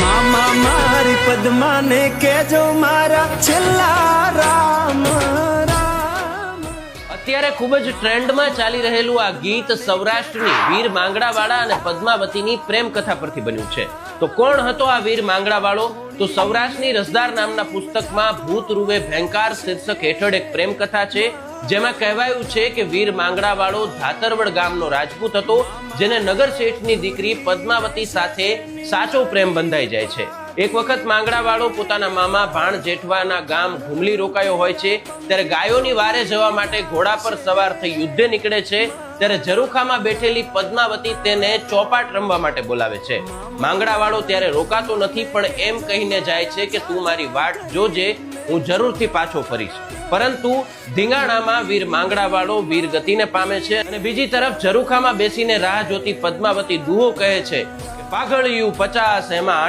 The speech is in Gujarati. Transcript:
મામા મારી પદ્માને કેજો મારા છેલ્લા રામ રામ। અત્યારે ખૂબ જ ટ્રેન્ડમાં ચાલી રહેલું આ ગીત સૌરાષ્ટ્રની વીર માંગડાવાળા અને પદ્માવતીની પ્રેમ કથા પરથી બન્યું છે। તો કોણ હતો આ વીર માંગડાવાળો? તો સૌરાષ્ટ્રની રસદાર નામના પુસ્તકમાં ભૂતરૂવે ભેંકાર શીર્ષક હેઠળ એક પ્રેમ કથા છે, જેમાં કહેવાયું છે કે વીર માંગડાવાળો ધાતરવડ ગામનો રાજપૂત હતો, જેને નગર શેઠની દીકરી પદ્માવતી સાથે સાચો પ્રેમ બંધાઈ જાય છે। એક વખત માંગડાવાળો પોતાના મામા ભાણ જેઠવાના ગામ ઘુમલી રોકાયો હોય છે, ત્યારે ગાયોની વારે જવા માટે ઘોડા પર સવાર થઈ યુદ્ધે નીકળે છે। ત્યારે ઝરૂખામાં બેઠેલી પદ્માવતી તેને ચોપાટ રમવા માટે બોલાવે છે। માંગડાવાળો ત્યારે રોકાતો નથી, પણ એમ કહીને જાય છે કે તું મારી વાટ જોજે, હું જરૂરથી પાછો ફરીશ। પરંતુ ધીંગાણામાં વીર માંગડાવાળો વીર ગતિને પામે છે અને બીજી તરફ ઝરૂખામાં બેસીને રાહ જોતી પદ્માવતી દુહો કહે છે કે પાઘળિયું 50 એમાં